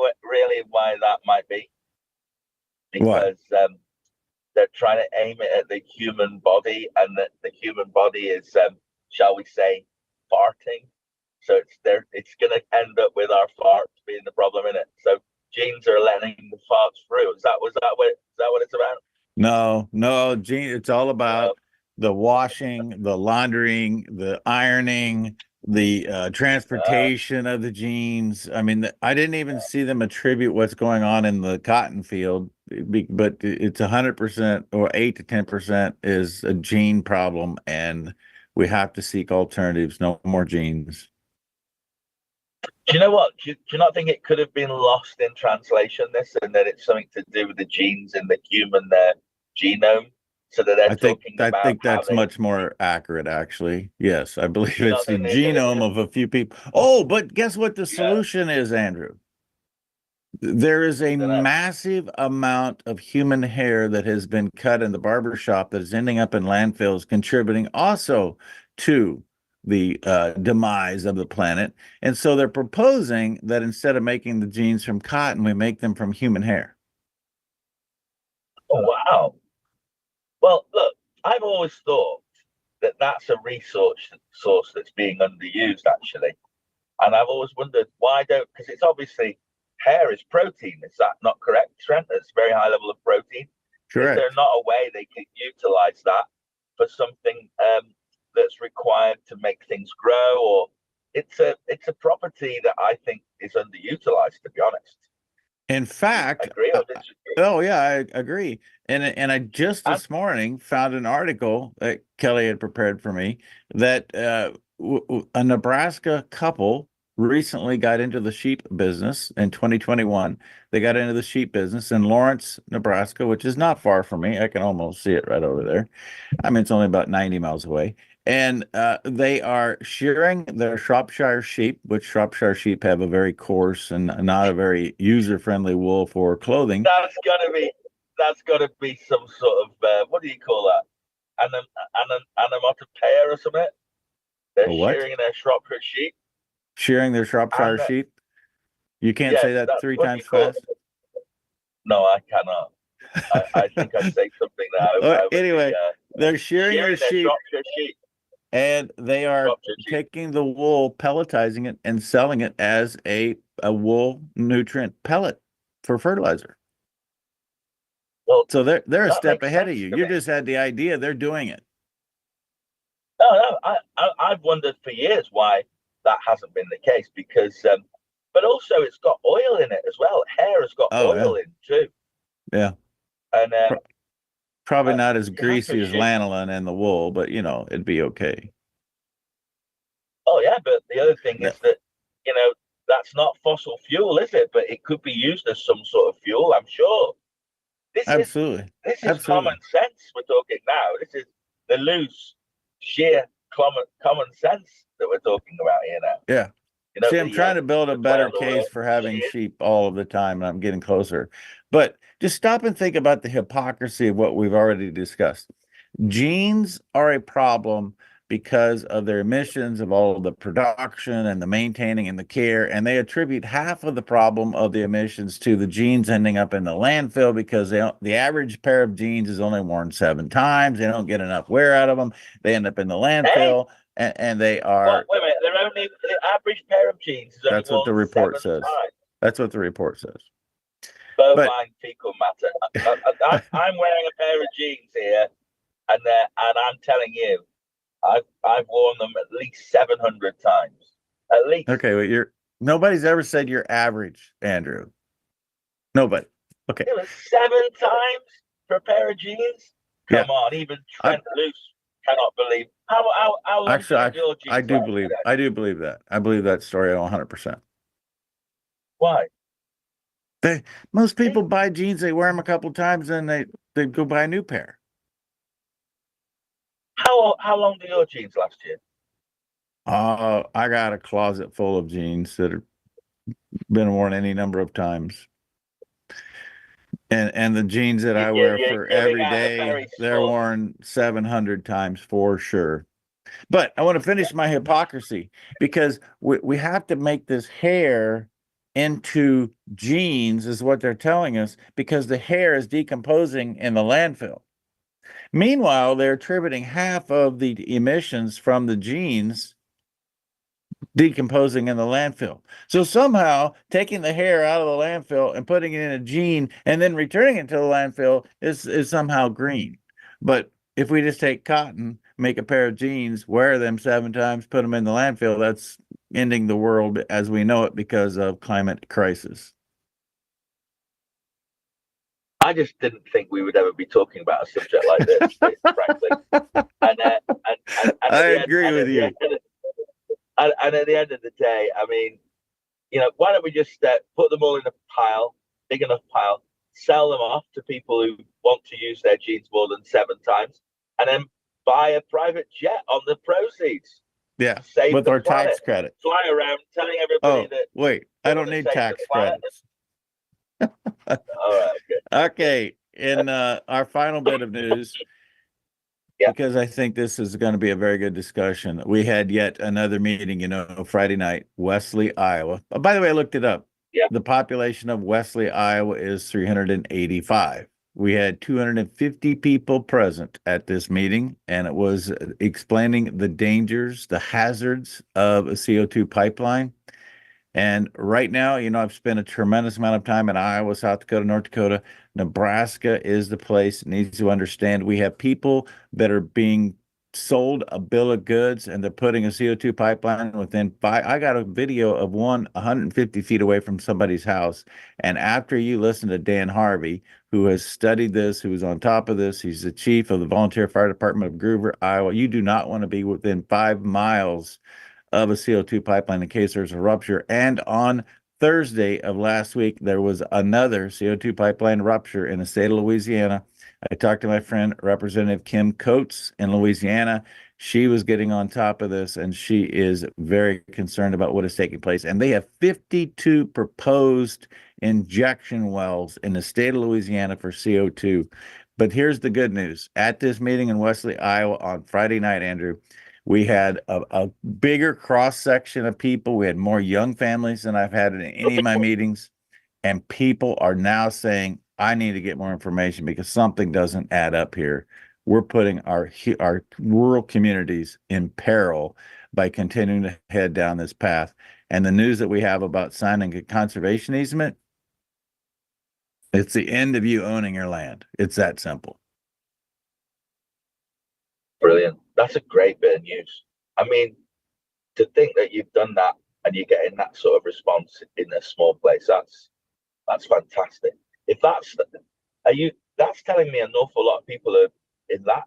N: What really why that might be?
A: What?
N: Because they're trying to aim it at the human body, and that the human body is, shall we say, farting. So it's going to end up with our farts being the problem in it. So genes are letting the farts through. Is that what it's about?
A: No, Gene, it's all about the washing, the laundering, the ironing, the transportation of the jeans. I mean, I didn't even see them attribute what's going on in the cotton field, but it's 100% or 8 to 10% is a gene problem, and we have to seek alternatives. No more jeans.
N: Do you know what? Do you not think it could have been lost in translation, this, and that it's something to do with the genes in the human genome? So that they're talking
A: I
N: about
A: think
N: how
A: that's
N: they,
A: much more accurate, actually. Yes, I believe
N: you know,
A: it's the
N: they could have
A: genome
N: just,
A: of a few people. Oh, but guess what the
N: yeah,
A: solution is, Andrew? There is a
N: I don't know.
A: massive amount of human hair that has been cut in the barber shop that is ending up in landfills, contributing also to the demise of the planet. And so they're proposing that instead of making the jeans from cotton, we make them from human hair.
N: Oh, wow. Well, look, I've always thought that that's a resource source that's being underused, actually. And I've always wondered why don't, because it's obviously hair is protein. Is that not correct, Trent? It's a very high level of protein. Is there
A: Correct.
N: not a way they can utilize that for something that's required to make things grow? Or it's a property that I think is underutilized, to be honest.
A: In fact,
N: Agree or disagree?
A: oh yeah, I agree. And I just
N: And
A: this morning found an article that Kelly had prepared for me that a Nebraska couple recently got into the sheep business in 2021. They got into the sheep business in Lawrence, Nebraska, which is not far from me. I can almost see it right over there. I mean, it's only about 90 miles away. And they are shearing their Shropshire sheep, which Shropshire sheep have a very coarse and not a very user-friendly wool for clothing.
N: that's gotta be some sort of what do you call that? Onomatopoeia or something? They're
A: A what?
N: shearing their Shropshire sheep.
A: Shearing their Shropshire
N: And
A: sheep? You can't
N: yes,
A: say that
N: that's
A: three
N: what you
A: times
N: call
A: fast?
N: it. No, I cannot. I think I'd say something that I would be
A: Anyway, they're shearing their
N: shearing their
A: sheep
N: Shropshire sheep.
A: and they are
N: Shropshire sheep.
A: taking the wool, pelletizing it, and selling it as a wool nutrient pellet for fertilizer.
N: Well,
A: So they're a
N: that
A: step
N: makes
A: ahead of
N: sense
A: you.
N: to
A: You
N: me.
A: just had the idea, they're doing it.
N: No, I've wondered for years why that hasn't been the case because, but also it's got oil in it as well. Hair has got
A: Oh yeah.
N: oil in too,
A: Yeah.
N: and
A: Probably not as
N: you have to
A: greasy as
N: shave.
A: lanolin and the wool, but it'd be okay.
N: Oh yeah, but the other thing
A: No,
N: is that that's not fossil fuel, is it? But it could be used as some sort of fuel, I'm sure. This is
A: absolutely.
N: this is common
A: Absolutely.
N: sense we're talking now. This is the loose, sheer common sense that we're talking about here now.
A: Yeah. See, I'm trying to build a
N: The
A: better
N: wild
A: case
N: oil,
A: for having
N: sheer.
A: sheep all of the time, and I'm getting closer. But just stop and think about the hypocrisy of what we've already discussed. Genes are a problem because of their emissions, of all of the production and the maintaining and the care, and they attribute half of the problem of the emissions to the genes ending up in the landfill because the average pair of jeans is only worn 7 times. They don't get enough wear out of them. They end up in the
N: Hey,
A: landfill, and they are.
N: wait a minute. The average pair of jeans is only
A: That's what
N: worn
A: the report
N: 7
A: says.
N: times.
A: That's what the report says. But
N: Bovine fecal matter. I'm wearing a pair of jeans here, and I'm telling you, I've worn them at least 700 times. At least.
A: okay, well, nobody's ever said you're average, Andrew. Nobody. Okay.
N: It was 7 times for a pair of jeans.
A: Yeah.
N: Come on, even Trent Loos cannot believe. How long
A: Actually,
N: do your jeans
A: I do
N: last
A: believe
N: today?
A: I do believe that. I believe that story 100%.
N: Why?
A: Most people buy jeans, they wear them a couple times, and they go buy a new pair.
N: How long do your jeans last you?
A: I got a closet full of jeans that have been worn any number of times. And the jeans that I wear for every day, they're worn 700 times for sure. But I want to finish my hypocrisy because we have to make this hair into jeans, is what they're telling us, because the hair is decomposing in the landfill. Meanwhile, they're attributing half of the emissions from the jeans decomposing in the landfill. So somehow taking the hair out of the landfill and putting it in a jean and then returning it to the landfill is somehow green. But if we just take cotton, make a pair of jeans, wear them 7 times, put them in the landfill, that's ending the world as we know it because of climate crisis.
N: I just didn't think we would ever be talking about a subject like this, frankly.
A: I agree with you.
N: And at the end of the day, I mean, why don't we just put them all in a pile, big enough pile, sell them off to people who want to use their jeans more than 7 times, and then buy a private jet on the proceeds.
A: Yeah,
N: save
A: with
N: the
A: our
N: planet.
A: tax credit.
N: Fly around telling everybody that.
A: Wait, I don't need tax credits.
N: All right.
A: Okay, in our final bit of news, because I think this is going to be a very good discussion. We had yet another meeting, Friday night, Wesley, Iowa. By the way, I looked it up.
N: Yeah.
A: The population of Wesley, Iowa is 385. We had 250 people present at this meeting, and it was explaining the dangers, the hazards of a CO2 pipeline. And right now, I've spent a tremendous amount of time in Iowa, South Dakota, North Dakota. Nebraska is the place. It needs to understand we have people that are being sold a bill of goods and they're putting a CO2 pipeline within 5. I got a video of one 150 feet away from somebody's house. And after you listen to Dan Harvey, who has studied this, who's on top of this, he's the chief of the Volunteer Fire Department of Gruver, Iowa. You do not want to be within 5 miles of a CO2 pipeline in case there's a rupture. And on Thursday of last week, there was another CO2 pipeline rupture in the state of Louisiana. I talked to my friend, Representative Kim Coates in Louisiana. She was getting on top of this, and she is very concerned about what is taking place. And they have 52 proposed injection wells in the state of Louisiana for CO2. But here's the good news. At this meeting in Wesley, Iowa on Friday night, Andrew, we had a bigger cross-section of people. We had more young families than I've had in any of my meetings. And people are now saying, I need to get more information because something doesn't add up here. We're putting our rural communities in peril by continuing to head down this path. And the news that we have about signing a conservation easement, it's the end of you owning your land. It's that simple.
N: Brilliant. That's a great bit of news. I mean, to think that you've done that and you're getting that sort of response in a small place, that's fantastic. If that's telling me an awful lot of people are in that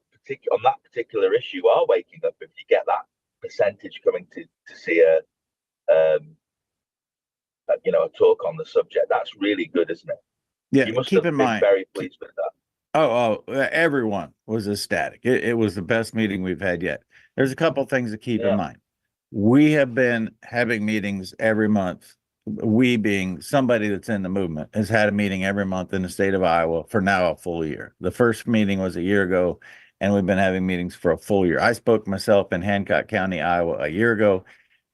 N: particular issue are waking up. If you get that percentage coming to see a talk on the subject, that's really good, isn't it?
A: Yeah,
N: you must
A: keep
N: have
A: in
N: been
A: mind.
N: very pleased with that.
A: Everyone was ecstatic. It was the best meeting we've had yet. There's a couple things to keep in mind. We have been having meetings every month. We, being somebody that's in the movement, has had a meeting every month in the state of Iowa for now a full year. The first meeting was a year ago, and we've been having meetings for a full year. I spoke myself in Hancock County, Iowa a year ago,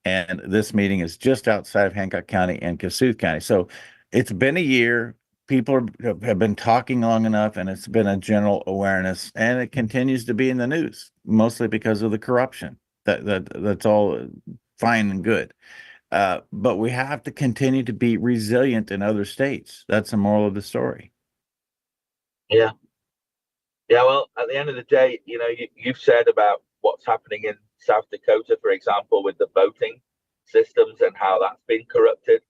A: and this meeting is just outside of Hancock County and Kasuth County. So it's been a year. People have been talking long enough, and it's been a general awareness, and it continues to be in the news, mostly because of the corruption. That's all fine and good. But we have to continue to be resilient in other states. That's the moral of the story.
N: Yeah. Well, at the end of the day, you've said about what's happening in South Dakota, for example, with the voting systems and how that's been corrupted.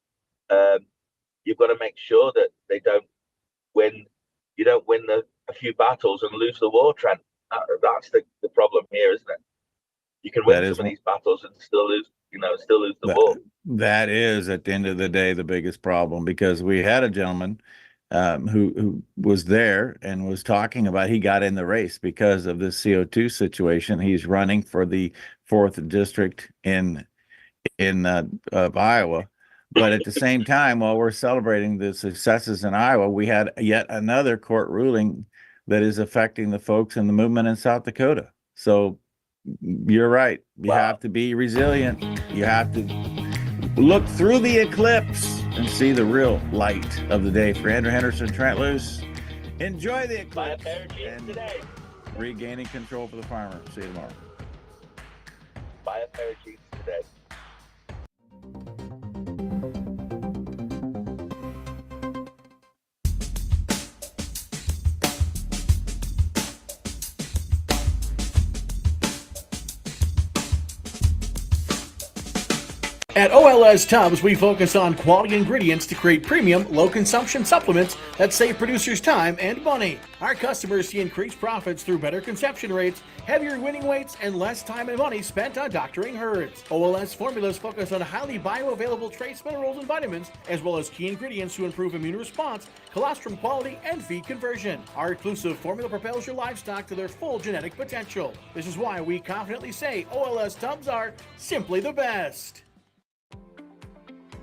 N: You've got to make sure that they don't win. You don't win a few battles and lose the war, Trent. That's the problem here, isn't it? You can win some of these battles and still lose the war.
A: That is, at the end of the day, the biggest problem, because we had a gentleman who was there and was talking about he got in the race because of this CO2 situation. He's running for the 4th district in Iowa. But at the same time, while we're celebrating the successes in Iowa, we had yet another court ruling that is affecting the folks in the movement in South Dakota. So you're right. You have to be resilient. You have to look through the eclipse and see the real light of the day. For Andrew Henderson, Trent Loos, enjoy the eclipse and
N: today.
A: regaining control for the farmer. See you tomorrow.
N: Buy a pair of jeans today.
G: At OLS Tubs, we focus on quality ingredients to create premium, low-consumption supplements that save producers time and money. Our customers see increased profits through better conception rates, heavier winning weights, and less time and money spent on doctoring herds. OLS formulas focus on highly bioavailable trace minerals and vitamins, as well as key ingredients to improve immune response, colostrum quality, and feed conversion. Our exclusive formula propels your livestock to their full genetic potential. This is why we confidently say OLS Tubs are simply the best.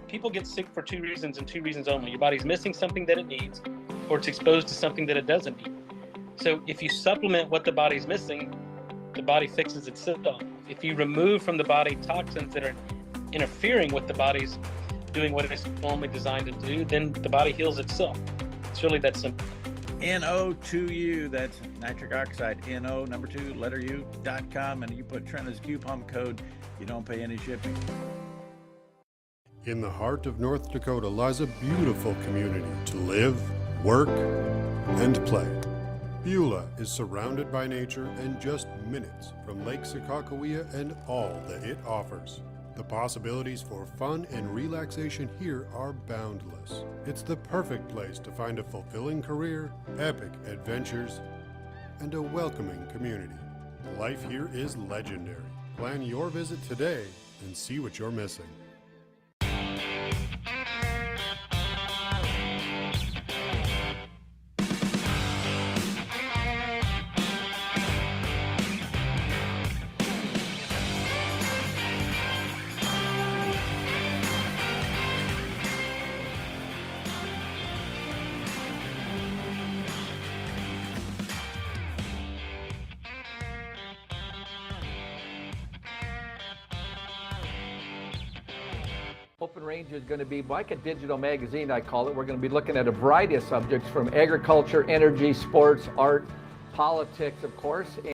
K: People get sick for two reasons and two reasons only. Your body's missing something that it needs, or it's exposed to something that it doesn't need. So if you supplement what the body's missing, the body fixes itself. If you remove from the body toxins that are interfering with the body's doing what it's normally designed to do, then the body heals itself. It's really that simple.
A: NO2U, that's nitric oxide, NO, number 2, letter U.com, and you put Trent as coupon code, you don't pay any shipping.
F: In the heart of North Dakota lies a beautiful community to live, work, and play. Beulah is surrounded by nature and just minutes from Lake Sakakawea and all that it offers. The possibilities for fun and relaxation here are boundless. It's the perfect place to find a fulfilling career, epic adventures, and a welcoming community. Life here is legendary. Plan your visit today and see what you're missing.
Q: Open Range is going to be like a digital magazine, I call it. We're going to be looking at a variety of subjects from agriculture, energy, sports, art, politics, of course.